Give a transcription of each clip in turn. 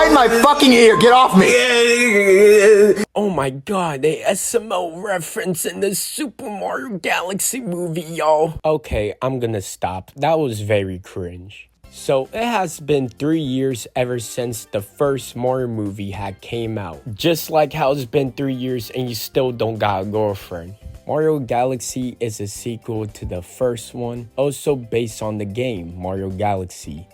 right in my fucking ear. Get off me. Oh my god, they SML reference in the Super Mario Galaxy movie, y'all. Okay, I'm gonna stop. That was very cringe. So it has been 3 years ever since the first Mario movie had came out. Just like how it's been 3 years and you still don't got a girlfriend. Mario Galaxy is a sequel to the first one, also based on the game Mario Galaxy.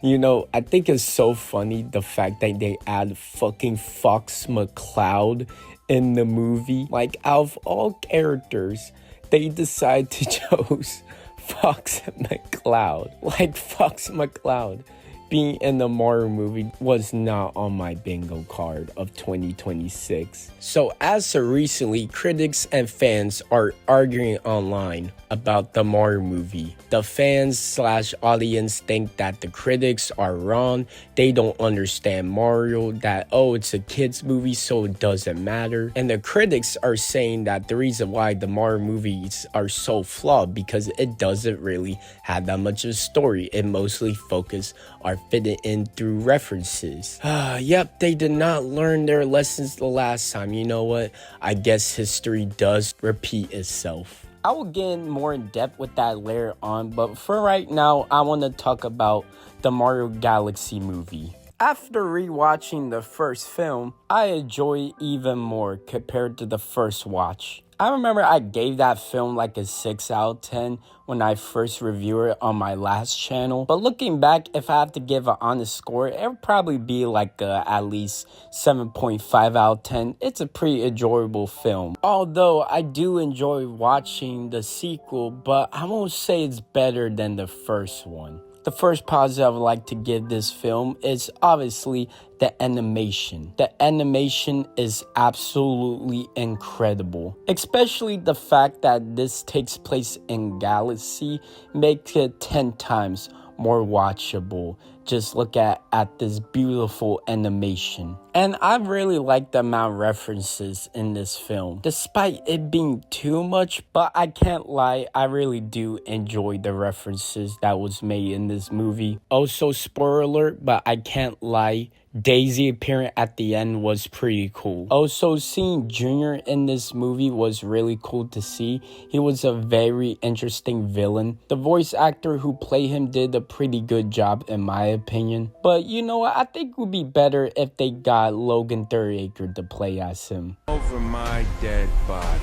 You know, I think it's so funny the fact that they add fucking Fox McCloud in the movie. Like, out of all characters, they decide to choose Fox McCloud. Like, Fox McCloud being in the Mario movie was not on my bingo card of 2026. So as of recently, critics and fans are arguing online about the Mario movie. The fans/audience think that the critics are wrong. They don't understand Mario, that, oh, it's a kid's movie, so it doesn't matter. And the critics are saying that the reason why the Mario movies are so flawed because it doesn't really have that much of a story. It mostly focuses on fitting in through references. Yep, they did not learn their lessons the last time. You know what? I guess history does repeat itself. I will get more in depth with that later on, but for right now, I want to talk about the Mario Galaxy movie. After rewatching the first film, I enjoy it even more compared to the first watch. I remember I gave that film like a 6 out of 10 when I first reviewed it on my last channel. But looking back, if I have to give an honest score, it would probably be like at least 7.5 out of 10. It's a pretty enjoyable film. Although I do enjoy watching the sequel, but I won't say it's better than the first one. The first positive I would like to give this film is obviously the animation. The animation is absolutely incredible. Especially the fact that this takes place in Galaxy makes it 10 times more watchable. Just look at this beautiful animation. And I really like the amount of references in this film. Despite it being too much, but I can't lie, I really do enjoy the references that was made in this movie. Also, spoiler alert, but I can't lie, Daisy appearing at the end was pretty cool. Also, seeing Junior in this movie was really cool to see. He was a very interesting villain. The voice actor who played him did a pretty good job in my opinion. But you know what, I think it would be better if they got Logan Third-Acre to play as him. Over my dead body.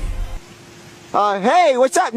Hey, what's up,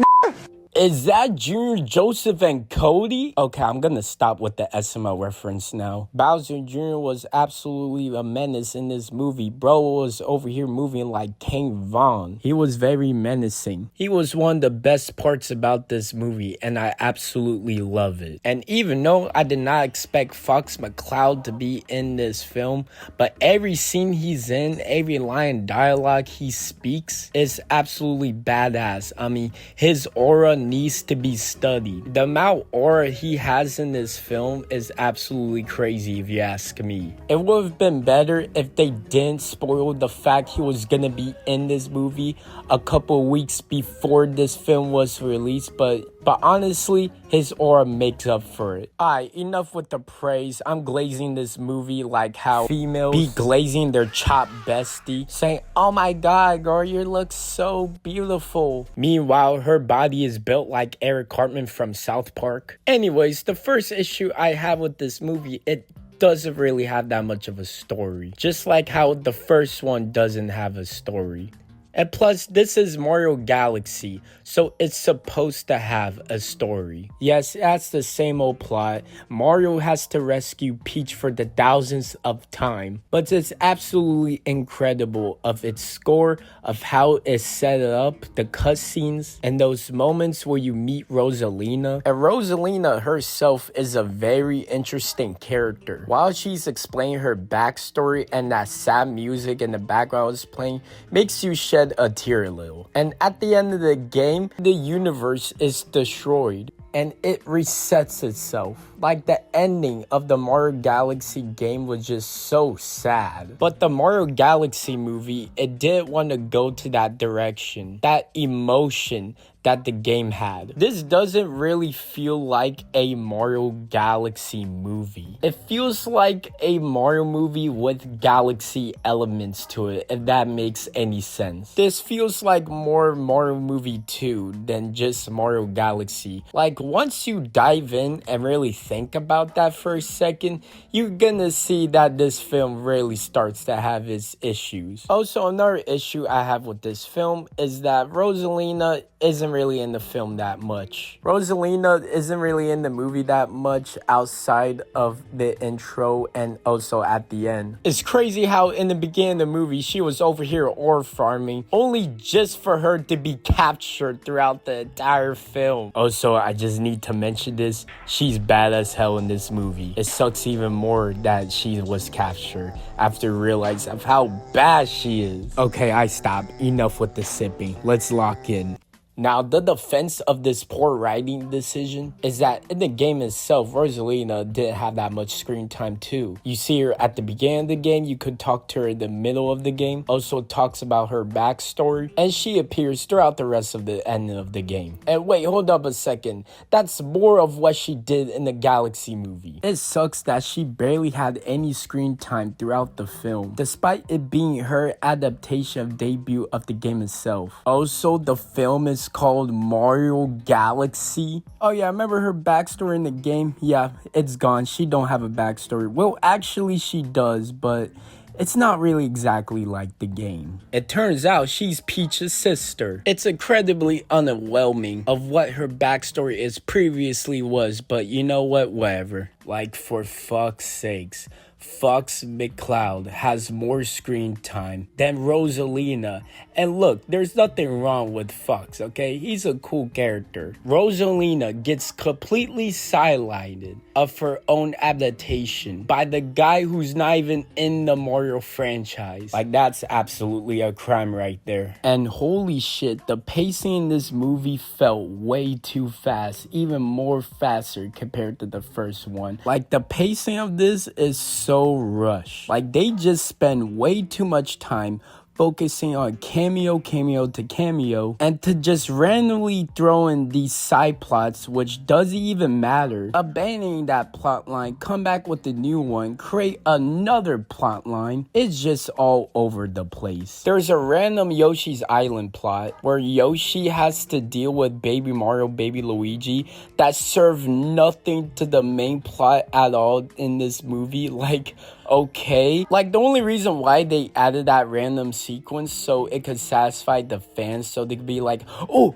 Is that Junior, Joseph, and Cody? Okay, I'm gonna stop with the SML reference now. Bowser Jr. was absolutely a menace in this movie. Bro was over here moving like King Von. He was very menacing. He was one of the best parts about this movie, and I absolutely love it. And even though I did not expect Fox McCloud to be in this film, but every scene he's in, every line dialogue he speaks is absolutely badass. I mean, his aura needs to be studied. The amount of aura he has in this film is absolutely crazy if you ask me. It would have been better if they didn't spoil the fact he was gonna be in this movie a couple weeks before this film was released, but honestly, his aura makes up for it. Alright, enough with the praise. I'm glazing this movie like how females be glazing their chopped bestie, saying, oh my god, girl, you look so beautiful. Meanwhile, her body is built like Eric Cartman from South Park. Anyways, the first issue I have with this movie, it doesn't really have that much of a story. Just like how the first one doesn't have a story. And plus, this is Mario Galaxy, so it's supposed to have a story. Yes, that's the same old plot. Mario has to rescue Peach for the thousandth of time. But it's absolutely incredible of its score, of how it's set up, the cutscenes, and those moments where you meet Rosalina. And Rosalina herself is a very interesting character. While she's explaining her backstory and that sad music in the background is playing, makes you shed a tear a little. And at the end of the game, the universe is destroyed and it resets itself. Like the ending of the Mario Galaxy game was just so sad. But the Mario Galaxy movie, it didn't want to go to that direction. That emotion, that the game had. This doesn't really feel like a Mario Galaxy movie. It feels like a Mario movie with Galaxy elements to it, if that makes any sense. This feels like more Mario movie 2 than just Mario Galaxy. Like, once you dive in and really think about that for a second, you're gonna see that this film really starts to have its issues. Also, another issue I have with this film is that Rosalina isn't really in the film that much. Rosalina isn't really in the movie that much outside of the intro and also at the end. It's crazy how in the beginning of the movie she was over here ore farming only just for her to be captured throughout the entire film. Also, I just need to mention this. She's bad as hell in this movie. It sucks even more that she was captured after realizing of how bad she is. Okay, I stop. Enough with the sipping. Let's lock in. Now, the defense of this poor writing decision is that in the game itself, Rosalina didn't have that much screen time too. You see her at the beginning of the game, you could talk to her in the middle of the game. Also talks about her backstory, and she appears throughout the rest of the end of the game. And wait, hold up a second. That's more of what she did in the Galaxy movie. It sucks that she barely had any screen time throughout the film, despite it being her adaptation of debut of the game itself. Also, the film is called Mario Galaxy. Oh yeah, remember her backstory in the game? Yeah, it's gone. She don't have a backstory. Well, actually she does, but it's not really exactly like the game. It turns out she's Peach's sister. It's incredibly underwhelming of what her backstory is previously was, but you know what? Whatever. Like, for fuck's sakes, Fox McCloud has more screen time than Rosalina. And look, there's nothing wrong with Fox, okay? He's a cool character. Rosalina gets completely sidelined of her own adaptation by the guy who's not even in the Mario franchise. Like, that's absolutely a crime right there. And holy shit, the pacing in this movie felt way too fast, even more faster compared to the first one. Like, the pacing of this is so rushed. Like, they just spend way too much time focusing on cameo to cameo, and to just randomly throw in these side plots which doesn't even matter, abandoning that plot line, come back with a new one, create another plot line. It's just all over the place. There's a random Yoshi's Island plot where Yoshi has to deal with Baby Mario, Baby Luigi that serve nothing to the main plot at all in this movie. Like, okay, like the only reason why they added that random sequence so it could satisfy the fans, so they could be like, oh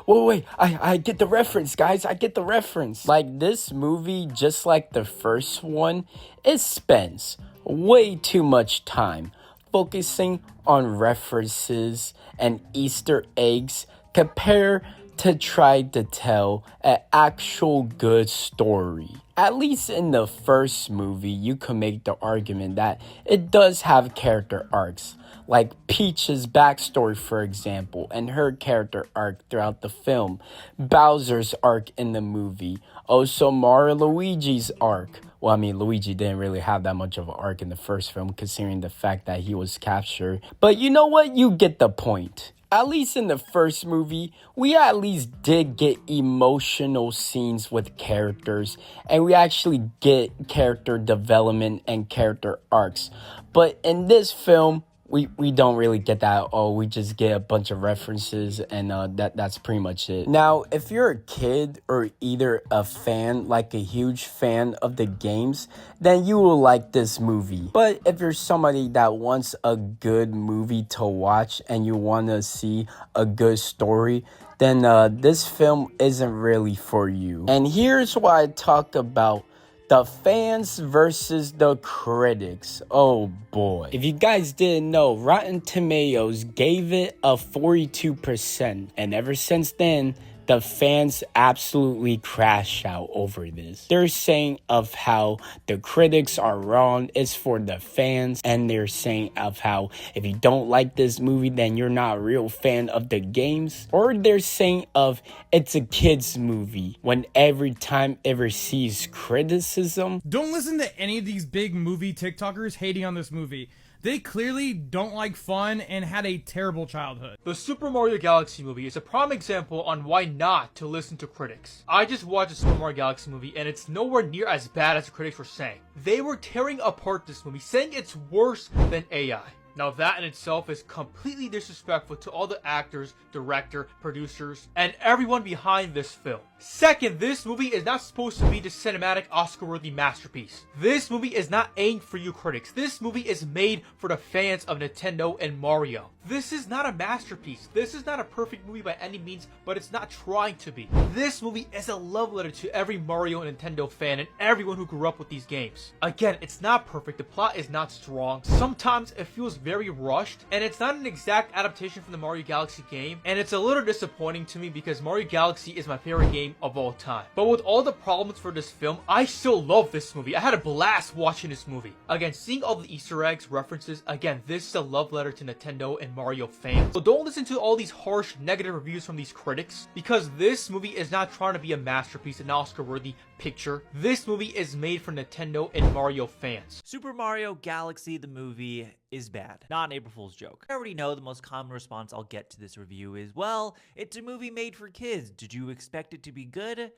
wait, I get the reference, guys, I get the reference. Like, this movie, just like the first one, it spends way too much time focusing on references and Easter eggs compared to try to tell an actual good story. At least in the first movie, you could make the argument that it does have character arcs, like Peach's backstory, for example, and her character arc throughout the film, Bowser's arc in the movie, also Mario Luigi's arc. Well, I mean, Luigi didn't really have that much of an arc in the first film, considering the fact that he was captured. But you know what? You get the point. At least in the first movie, we at least did get emotional scenes with characters, and we actually get character development and character arcs. But in this film, we don't really get that at all. We just get a bunch of references, and that's pretty much it. Now, if you're a kid or either a fan, like a huge fan of the games, then you will like this movie. But if you're somebody that wants a good movie to watch and you want to see a good story, then this film isn't really for you. And here's why I talk about the fans versus the critics. Oh boy. If you guys didn't know, Rotten Tomatoes gave it a 42%. And ever since then, the fans absolutely crash out over this. They're saying of how the critics are wrong, it's for the fans, and they're saying of how if you don't like this movie, then you're not a real fan of the games. Or they're saying of it's a kid's movie, when every time it receives criticism. Don't listen to any of these big movie TikTokers hating on this movie. They clearly don't like fun and had a terrible childhood. The Super Mario Galaxy movie is a prime example on why not to listen to critics. I just watched the Super Mario Galaxy movie and it's nowhere near as bad as the critics were saying. They were tearing apart this movie, saying it's worse than AI. Now that in itself is completely disrespectful to all the actors, director, producers, and everyone behind this film. Second, this movie is not supposed to be the cinematic Oscar-worthy masterpiece. This movie is not aimed for you critics. This movie is made for the fans of Nintendo and Mario. This is not a masterpiece. This is not a perfect movie by any means, but it's not trying to be. This movie is a love letter to every Mario and Nintendo fan and everyone who grew up with these games. Again, it's not perfect. The plot is not strong. Sometimes it feels very rushed, and it's not an exact adaptation from the Mario Galaxy game, and it's a little disappointing to me because Mario Galaxy is my favorite game of all time. But with all the problems for this film, I still love this movie. I had a blast watching this movie. Again, seeing all the Easter eggs, references, again, this is a love letter to Nintendo and Mario fans. So don't listen to all these harsh, negative reviews from these critics, because this movie is not trying to be a masterpiece, an Oscar-worthy picture. This movie is made for Nintendo and Mario fans. Super Mario Galaxy, the movie, is bad. Not an April Fool's joke. I already know the most common response I'll get to this review is, well, it's a movie made for kids. Did you expect it to be good?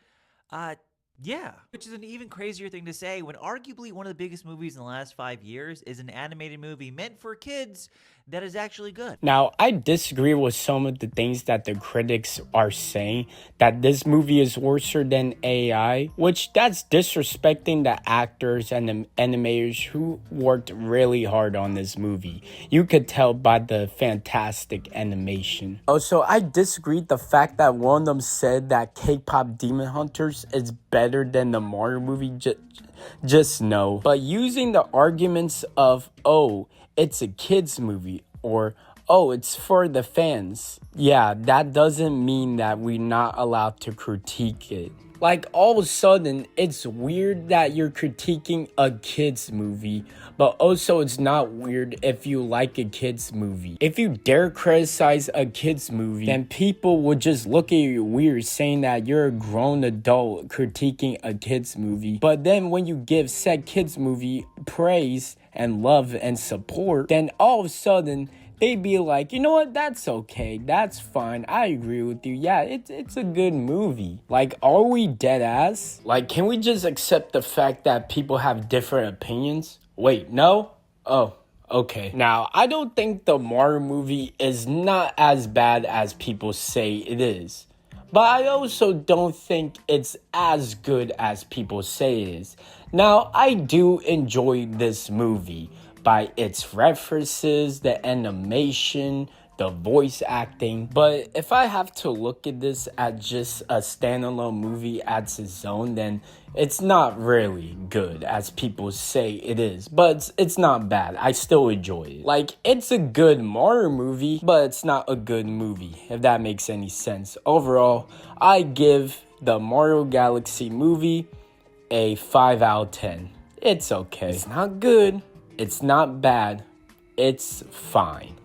Yeah. Which is an even crazier thing to say when arguably one of the biggest movies in the last 5 years is an animated movie meant for kids that is actually good. Now, I disagree with some of the things that the critics are saying, that this movie is worse than AI, which that's disrespecting the actors and the animators who worked really hard on this movie. You could tell by the fantastic animation. Also, I disagree the fact that one of them said that K-pop Demon Hunters is better than the Mario movie. Just no. But using the arguments of, oh, it's a kid's movie, or oh, it's for the fans. Yeah, that doesn't mean that we're not allowed to critique it. Like, all of a sudden, it's weird that you're critiquing a kid's movie, but also it's not weird if you like a kid's movie. If you dare criticize a kid's movie, then people would just look at you weird, saying that you're a grown adult critiquing a kid's movie. But then when you give said kid's movie praise and love and support, then all of a sudden, they'd be like, you know what, that's okay, that's fine, I agree with you, yeah, it's a good movie. Like, are we dead ass? Like, can we just accept the fact that people have different opinions? Wait, no? Oh, okay. Now, I don't think the Mario movie is not as bad as people say it is. But I also don't think it's as good as people say it is. Now, I do enjoy this movie by its references, the animation, the voice acting. But if I have to look at this as just a standalone movie as its own, then it's not really good as people say it is. But it's not bad. I still enjoy it. Like, it's a good Mario movie, but it's not a good movie, if that makes any sense. Overall, I give the Mario Galaxy movie a 5 out of 10. It's okay. It's not good. It's not bad. It's fine.